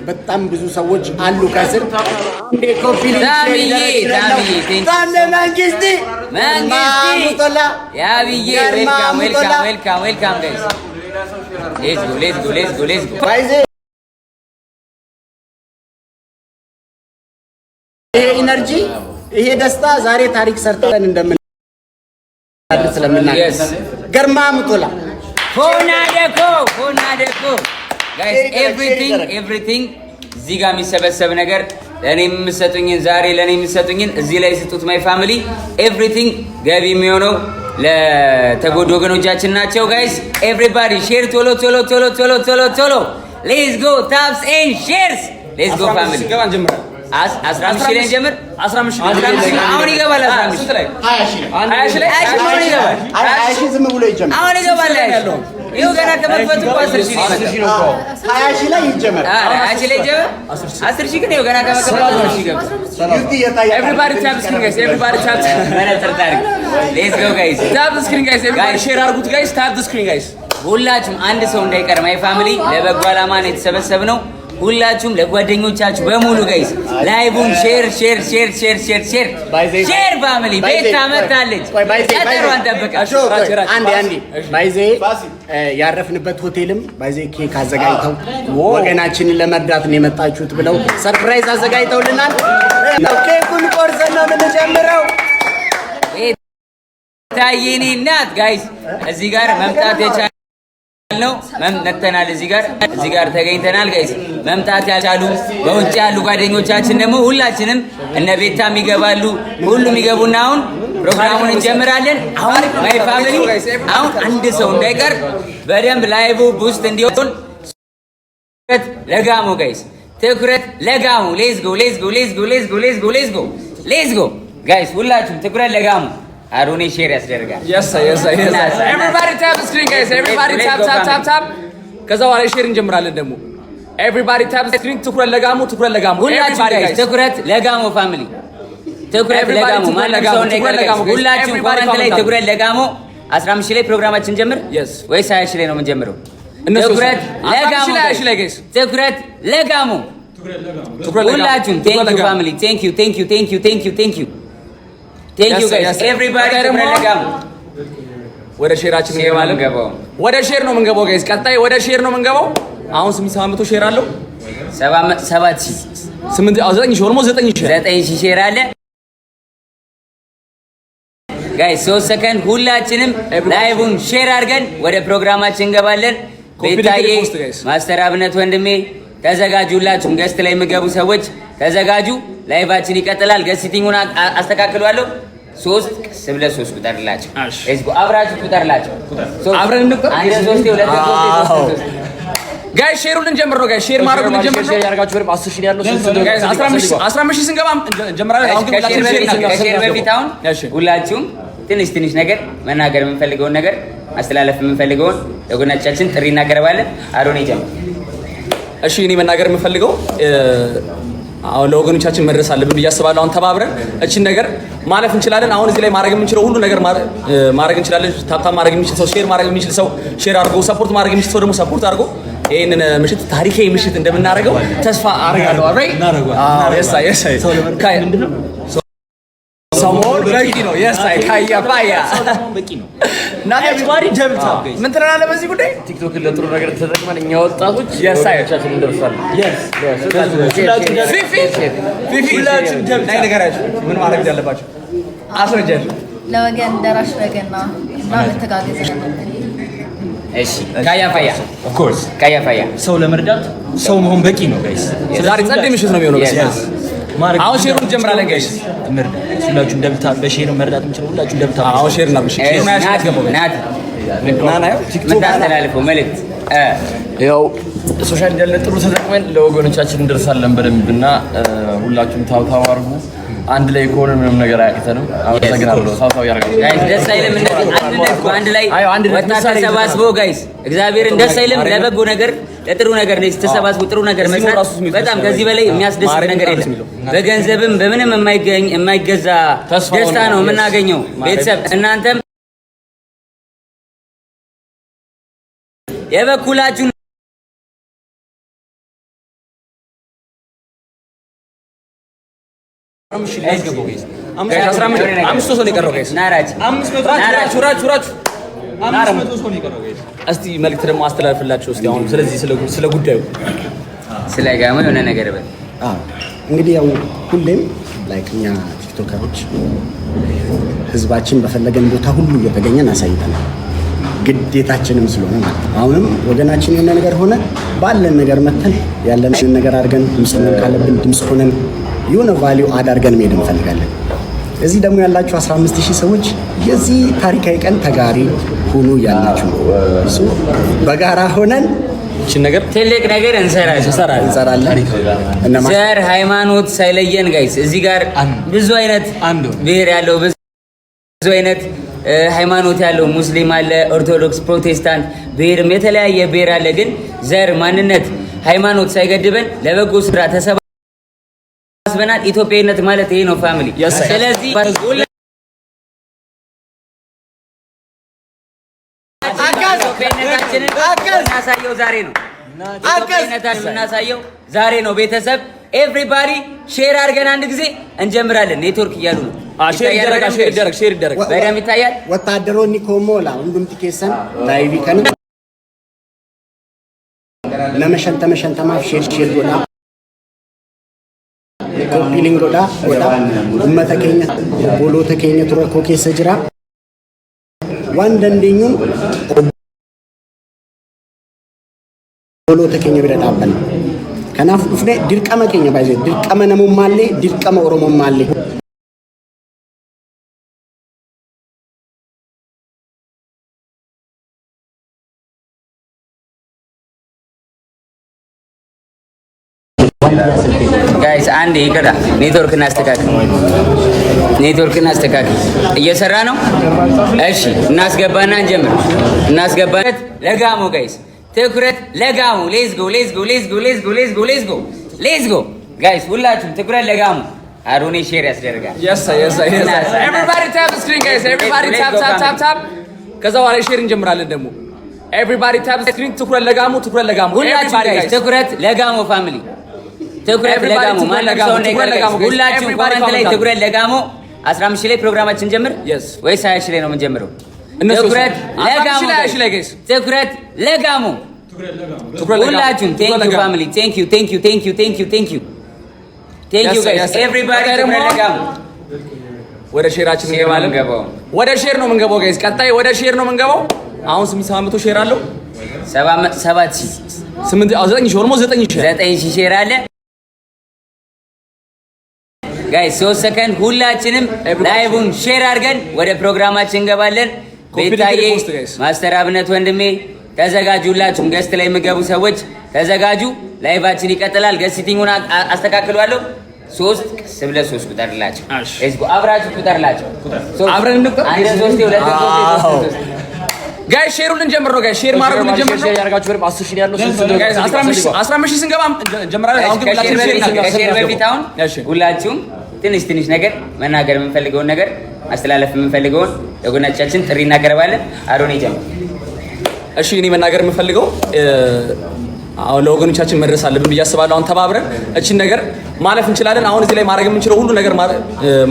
በጣም ብዙ ሰዎች አሉ ከስር እንደ ኮፒ ዌልካም ጋይስ ሌትስ ጎ ይሄ ኢነርጂ ይሄ ደስታ ዛሬ ታሪክ ሰርተን እንደምን ስለምናገር ገርማ ሙቶላ ፎና ደኮ ጋይስ ኤቭሪቲንግ እዚህ ጋር የሚሰበሰብ ነገር ለኔ የምትሰጡኝን ዛሬ ለኔ የምትሰጡኝን እዚህ ላይ ስጡት። ማይ ፋሚሊ ኤቭሪቲንግ ገቢ የሚሆነው ለተጎዱ ወገኖቻችን ናቸው። ጋይስ ኤቭሪባዲ ሼር ቶሎ ሌትስ ጎ ታፕስ ኤንድ ሼርስ ሌትስ ጎ ፋሚሊ ገባን ጀምራ 15 ሺህ ላይ ጀምር 15 ሺህ አሁን ይገባል። 15 ላይ 20 ሺህ ላይ አሁን ይገባል። 20 ሺህ ዝም ብሎ ይጀምራል። አሁን ይገባል ያለው ይኸው ገና ከመጥፈቱ 10 ሺህ ነው። 20 ሺህ ላይ ይጀምር። 20 ሺህ ላይ ይጀምር። 10 ሺህ ግን ይኸው ገና ከመጥፈቱ 10 ሺህ ይገባል። Everybody tap the screen guys. Everybody tap. Let's go guys. Tap the screen guys. Everybody share አድርጉት guys. Tap the screen guys. ሁላችሁም አንድ ሰው እንዳይቀር ማይ ፋሚሊ ለበጎ ዓላማ ነው የተሰበሰብነው። ሁላችሁም ለጓደኞቻችሁ በሙሉ ጋይስ ላይቭን ሼር ፋሚሊ ቤት ታመጣለች። ቀጠሮን ጠብቃችሁ አንዴ ባይዜ ያረፍንበት ሆቴልም ባይዜ ኬክ አዘጋጅተው ወገናችንን ለመርዳት ነው የመጣችሁት ብለው ሰርፕራይዝ አዘጋጅተውልናል። ኬኩን ቆርሰን ነው የምንጀምረው። ታየኔ እናት ጋይስ እዚህ ጋር መምጣት የቻለ ነው መምጣተናል። እዚህ ጋር ተገኝተናል ጋይስ። መምጣት ያልቻሉ በውጭ ያሉ ጓደኞቻችን ደግሞ ሁላችንም እነ ቤታም ይገባሉ፣ ሁሉም ይገቡና አሁን ፕሮግራሙን እንጀምራለን። አሁን ማይ ፋሚሊ አሁን አንድ ሰው እንዳይቀር በደንብ ላይቭ ቡስት እንዲሆን ለጋሞ ጋይስ ትኩረት ለጋሞ ሌትስ ጎ ጋይስ ሁላችሁም ትኩረት ለጋሞ አሩኔ ሼር ያስደርጋል። Yes. Everybody tap the screen guys. Everybody tap. ከዛ በኋላ ሼር እንጀምራለን ደግሞ Everybody tap the screen. ትኩረት ለጋሞ ሁላችሁም ጋይስ ትኩረት ለጋሞ ፋሚሊ ትኩረት ለጋሞ ማንም ሰው እንዳይቀር ሁላችሁም ኳራንት ላይ ትኩረት ለጋሞ 15 ሺህ ላይ ፕሮግራማችን ጀምር ወይስ 20 ሺህ ላይ ነው የምንጀምረው? ትኩረት ለጋሞ ጋይስ ትኩረት ለጋሞ ሁላችሁም thank you family thank you guys everybody ለጋሞ ወደ ሼራችን እንገባለን። ወደ ሼር ነው የምንገባው ጋይስ። ቀጣይ ወደ ሼር ነው የምንገባው። አሁን 700 ሼር አለው 9,000 ሼር አለ ጋይስ። 3 ሰከንድ ሁላችንም ላይቭን ሼር አድርገን ወደ ፕሮግራማችን እንገባለን። ቤታዬ ማስተር አብነት ወንድሜ ተዘጋጁላችሁም። ገስት ላይ የምገቡ ሰዎች ተዘጋጁ። ላይቫችን ይቀጥላል። ገስቲንጉን አስተካክሏለሁ። 3 ቀስ ብለህ 3 ቁጠርላችሁ። እዚህ አብራችሁ ቁጠርላችሁ። አብረን እንቁጠር። 1 2 3 ጋይስ ሼሩን እንጀምር ነው ጋይስ። ሼር ማድረጉን እንጀምር ነው። ሼር ያርጋችሁ ወይም 10 ሺህ ያለው ጋይስ 15 ሺህ ስንገባ እንጀምራለን። አሁን ግን ከሼር በፊት አሁን ሁላችሁም ትንሽ ነገር መናገር የምንፈልገውን ነገር ማስተላለፍ የምንፈልገውን ለጎናቻችን ጥሪ እናቀርባለን። አሮን ይጀምር። እሺ እኔ መናገር የምፈልገው አሁን ለወገኖቻችን መድረስ አለብን ብዬ አስባለሁ። አሁን ተባብረን እቺን ነገር ማለፍ እንችላለን። አሁን እዚህ ላይ ማድረግ የምንችለው ሁሉ ነገር ማድረግ እንችላለን። ታፕታፕ ማድረግ የሚችል ሰው ሼር ማድረግ የሚችል ሰው ሼር አድርጎ፣ ሰፖርት ማድረግ የሚችል ሰው ደግሞ ሰፖርት አድርጎ ይሄንን ምሽት ታሪካዊ ምሽት እንደምናደርገው ተስፋ አደርጋለሁ። አሬ ሰሞን በቂ ነው። የሳይ ካያ ባያ በቂ ነው። ናታችባሪ ደብታ ምን ትላለህ በዚህ ጉዳይ? ቲክቶክ ለጥሩ ነገር ተጠቅመን እኛ ወጣቶች የሳይቻችን እንደርሳለን። ፊፊ ሁላችሁ ደብታ ነገራችሁ ምን ማድረግ እንዳለባችሁ አስረጃችሁ። ለወገን ደራሽ ወገን ነው እና መተጋገዝ ነው። እሺ ካያ ፋያ ሰው ለመርዳት ሰው መሆን በቂ ነው ጋይስ። ዛሬ ጸደይ ምሽት ነው የሚሆነው ጋይስ። አሁን ሼሩን እንጀምራለን ጋይስ። ሁላችሁም ደብታ በሼር መርዳት የምችለው ሁላችሁም ደብታ አሁን ሼር እና በሼር ቲክቶክ ታስተላልፈው መልእክት ያው ሶሻል ሚዲያ ላይ ጥሩ ተጠቅመን ለወገኖቻችን እንደርሳለን በደንብና ሁላችሁም ታው አድርጉ። አንድ ላይ ከሆነ ምንም ነገር አያቅተንም። አመሰግናለሁ። ታው ያርጋችሁ ጋይስ። ደስ አይልም አንድ ላይ ወጣት ተሰባስበው ጋይስ። እግዚአብሔርን ደስ አይልም። ለበጎ ነገር ለጥሩ ነገር ነው ተሰባስቡ ጥሩ ነገር መስራት በጣም ከዚህ በላይ የሚያስደስት ነገር የለም። በገንዘብም በምንም የማይገዛ ደስታ ነው የምናገኘው። ቤተሰብ እናንተም የበኩላችሁን አምስት ሰው ነው የቀረው ጋይስ። እስቲ መልዕክት ደግሞ አስተላልፍላችሁ እስቲ አሁን ስለዚህ ስለ ጉዳዩ ስለ ጋማ የሆነ ነገር በል። እንግዲህ ያው ሁሌም ላይክ እኛ ቲክቶከሮች ህዝባችን በፈለገን ቦታ ሁሉ እየተገኘን አሳይተናል። ግዴታችንም ስለሆነ ማለት ነው። አሁንም ወገናችን የሆነ ነገር ሆነ ባለን ነገር መተን ያለን ነገር አድርገን ድምጽ ካለብን ድምጽ ሆነን የሆነ ቫልዩ አድርገን መሄድ እንፈልጋለን። እዚህ ደግሞ ያላችሁ 15000 ሰዎች የዚህ ታሪካዊ ቀን ተጋሪ ሁኑ ያላችሁ እሱ በጋራ ሆነን እቺ ነገር ትልቅ ነገር እንሰራለን። ዘር ሃይማኖት ሳይለየን ጋይስ እዚህ ጋር ብዙ አይነት ብሔር ያለው ብዙ አይነት ሃይማኖት ያለው ሙስሊም አለ፣ ኦርቶዶክስ፣ ፕሮቴስታንት ብሔርም የተለያየ ብሔር አለ። ግን ዘር፣ ማንነት፣ ሃይማኖት ሳይገድበን ለበጎ ስራ ተሰባስበናል። ኢትዮጵያዊነት ማለት ይሄ ነው ፋሚሊ። ስለዚህ ኢትዮጵያዊነታችንን እናሳየው ዛሬ ነው። ኢትዮጵያዊነታችንን እናሳየው ዛሬ ነው። ቤተሰብ ኤቭሪባዲ ሼር አድርገን አንድ ጊዜ እንጀምራለን። ኔትወርክ እያሉ ነው። ሼር ይደረግ በደምብ ይታያል። ወታደሮኒ ኮሞላ ሁንዱም ቲኬሰን ላይቪ ከነ ነመሸንተማ ሼር ጎዳ ኮፒሊንግ ጎዳ ኡመተ ኬኛ ቦሎተ ኬኛ ቱረኮ ኬሰ ጅራ ዋንደንዲኙ ቦሎተ ኬኛ ቢረዳበን ከናፍ ዱፍኔ ድርቀመ ኬኛ ባይዘ ድርቀመ ነሙማሌ ድርቀመ ኦሮሞማሌ ጋይስ አንዴ ይቀዳ ኔትወርክ እናስተካክል። እየሰራ ነው። እሺ እናስገባና እንጀምር። እናስገባለት ለጋሞ ጋይስ ትኩረት ለጋሞ ሌትስ ጎ ጋይስ ሁላችሁም ትኩረት ለጋሞ። አሮኔ ሼር ያስደርጋል። everybody tap the screen guys, everybody tap ከዛ በኋላ ሼር እንጀምራለን ደግሞ everybody tap the screen። ትኩረት ለጋሞ ሁላችሁም ጋይስ ትኩረት ለጋሞ ፋሚሊ ትኩረት ለጋሞ ሁላችሁም ኮሜንት ላይ ትኩረት ለጋሞ 15000 ላይ ፕሮግራማችን ጀምር ወይስ 20000 ላይ ነው የምንጀምረው? ትኩረት ለጋሞ ሁላችሁም ቴንክ ዩ ፋሚሊ ቴንክ ዩ ጋይስ ኤቭሪባዲ ትኩረት ለጋሞ። ወደ ሼራችን እንገባለን። ወደ ሼር ነው የምንገባው ጋይስ። ቀጣይ ወደ ሼር ነው የምንገባው። አሁን 700 ሼር አለው 9000 ሼር አለ ጋይስ 3 ሰከንድ ሁላችንም ላይቭን ሼር አድርገን ወደ ፕሮግራማችን እንገባለን። ቤታዬ ማስተር አብነት ወንድሜ ተዘጋጁላችሁ። ገስት ላይ የምገቡ ሰዎች ተዘጋጁ። ላይቫችን ይቀጥላል። ገስት ሲቲንጉን አስተካክሏለሁ። 3 ቀስ ብለህ 3 ቁጠርላችሁ። እዚህ አብራችሁ ቁጠርላችሁ። አብረን እንቁጠር። 1 2 3 ጋይስ ሼሩን እንጀምር ነው ጋይስ። ሼር ማድረጉን እንጀምር ነው። ያርጋችሁ ወይም 10000 ያለው ጋይስ 15000 ስንገባ እንጀምራለን። አሁን ግን ሼር በፊት አሁን ሁላችሁም ትንሽ ነገር መናገር የምንፈልገውን ነገር ማስተላለፍ የምንፈልገውን ለጎናቻችን ጥሪ እናቀርባለን። አሮኔ ጀምር። እሺ እኔ መናገር የምፈልገው አሁን ለወገኖቻችን መድረስ አለብን ብዬ አስባለሁ። አሁን ተባብረን እቺን ነገር ማለፍ እንችላለን። አሁን እዚህ ላይ ማድረግ የምንችለው ሁሉ ነገር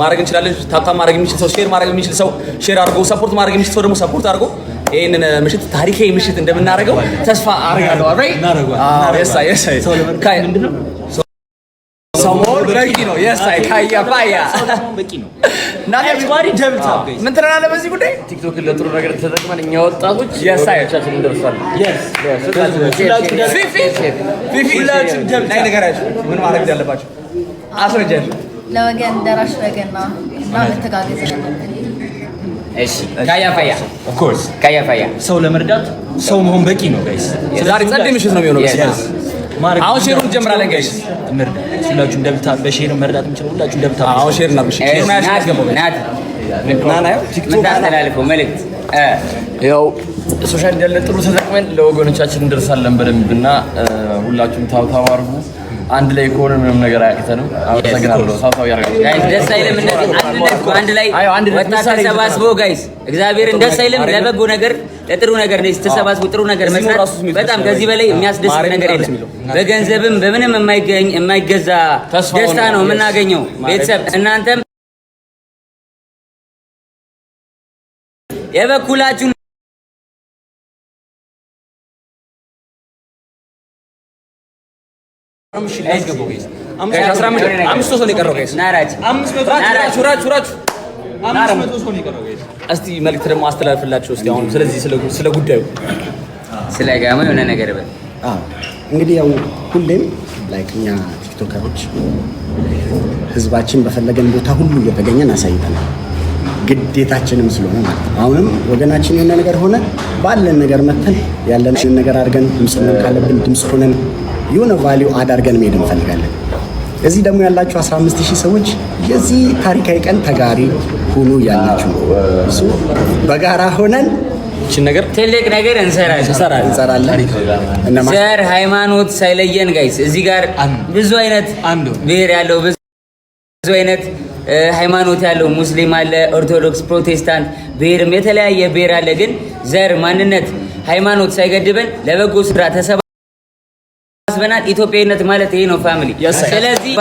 ማድረግ እንችላለን። ታፕታፕ ማድረግ የሚችል ሰው ሼር ማድረግ የሚችል ሰው ሼር አድርጎ፣ ሰፖርት ማድረግ የሚችል ሰው ደግሞ ሰፖርት አድርጎ ይሄንን ምሽት ታሪካዊ ምሽት እንደምናደርገው ተስፋ አደርጋለሁ። አብሬ ምንድነው ሰሞን በቂ ነው። የሳይ ካያ ባያ በቂ ነው። ኤቭሪባዲ ደብታ ምን ትላለህ በዚህ ጉዳይ? ቲክቶክ ለጥሩ ነገር ተጠቅመን እኛ ወጣቶች የሳይቻችን እንደርሳለን። ሁላችሁም ደብታ ነገራችሁ ምን ማድረግ እንዳለባችሁ አስረጃችሁ። ለወገን ደራሽ ወገንና መተጋገዝ አለብን። እሺ ካያ ፋያ ሰው ለመርዳት ሰው መሆን በቂ ነው ጋይስ። ዛሬ ጸደይ ምሽት ነው የሚሆነው ጋይስ። አሁን ሼሩን እንጀምራለን ጋይስ። ሁላችሁም ደብታ በሼር መርዳት የምችለው ሁላችሁም ደብታ። አሁን ሼር እናድርግ። ምናልፈው መልእክት ያው ሶሻል ሚዲያ ጥሩ ተጠቅመን ለወገኖቻችን እንደርሳለን በደንብና ሁላችሁም ታው አድርጉ። አንድ ላይ ከሆነ ምንም ነገር አያቅተንም። አመሰግናለሁ። ሳውታው ያረጋግጥ ጋይስ። ደስ አይልም እንደዚህ አንድ ላይ ወጣት ተሰባስቦ ጋይስ እግዚአብሔርን ደስ አይልም? ለበጎ ነገር ለጥሩ ነገር ነው ተሰባስቡ ጥሩ ነገር መስራት በጣም ከዚህ በላይ የሚያስደስት ነገር የለም። በገንዘብም በምንም የማይገዛ ደስታ ነው የምናገኘው። ቤተሰብ እናንተም የበኩላችሁን እስቲ መልዕክት ደግሞ አስተላልፍላችሁ እስቲ አሁን ስለዚህ ስለ ጉዳዩ ስለ ጋማ የሆነ ነገር በል። እንግዲህ ያው ሁሌም ላይክ እኛ ቲክቶከሮች ህዝባችን በፈለገን ቦታ ሁሉ እየተገኘን አሳይተናል፣ ግዴታችንም ስለሆነ ማለት ነው። አሁንም ወገናችን የሆነ ነገር ሆነ ባለን ነገር መተን ያለንን ነገር አድርገን ድምጽ ካለብን ድምጽ ሆነን የሆነ ቫልዩ አዳርገን መሄድ እንፈልጋለን። እዚህ ደግሞ ያላችሁ 15000 ሰዎች የዚህ ታሪካዊ ቀን ተጋሪ ሁኑ ያላችሁ እሱ በጋራ ሆነን እቺን ነገር ትልቅ ነገር እንሰራለን። ዘር ሃይማኖት ሳይለየን ጋይስ እዚህ ጋር ብዙ አይነት ብሔር ያለው ብዙ አይነት ሃይማኖት ያለው ሙስሊም አለ፣ ኦርቶዶክስ፣ ፕሮቴስታንት ብሔርም የተለያየ ብሔር አለ። ግን ዘር ማንነት ሃይማኖት ሳይገድበን ለበጎ ስራ ተሰባስበናል። ኢትዮጵያዊነት ማለት ይሄ ነው ፋሚሊ። ስለዚህ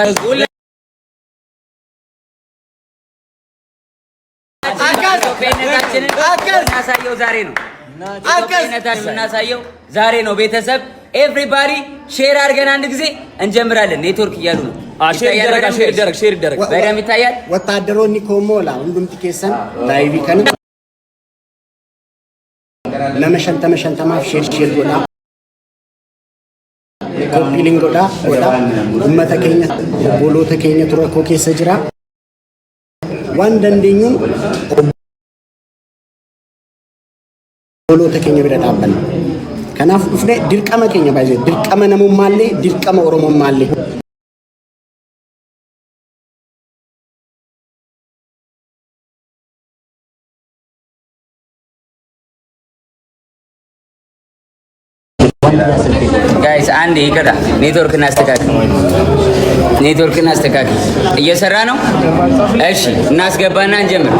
እናሳየው ዛሬ ነው። ቤተሰብ ኤቭሪባዲ ሼር አድርገን አንድ ጊዜ እንጀምራለን። ኔትወርክ እያሉ ነው። ሼር ይደረግ በደምብ ይታያል። ወታደሮኒ ኮሞላ ሁንዱም ቲኬሰን ላይቪ ከነ ነመሸንተማፍ ሼር ጎዳ ኮፒ ሊንጎዳ ጎዳ ኡመተ ኬኛ ቦሎተ ኬኛ ቱረኮ ኬሰ ጅራ ዋን ደንደኙን ቦሎተ ኬኛ ቢረዳበን ከናፍ ፍሬ ድርቀመ ኬኛ ባይዘ ድርቀመ ነሙማሌ ድርቀመ ኦሮሞማሌ ጋይስ አንዴ ይቀዳ ኔትወርክ እናስተካክል። እየሰራ ነው። እሺ እናስገባና እንጀምር።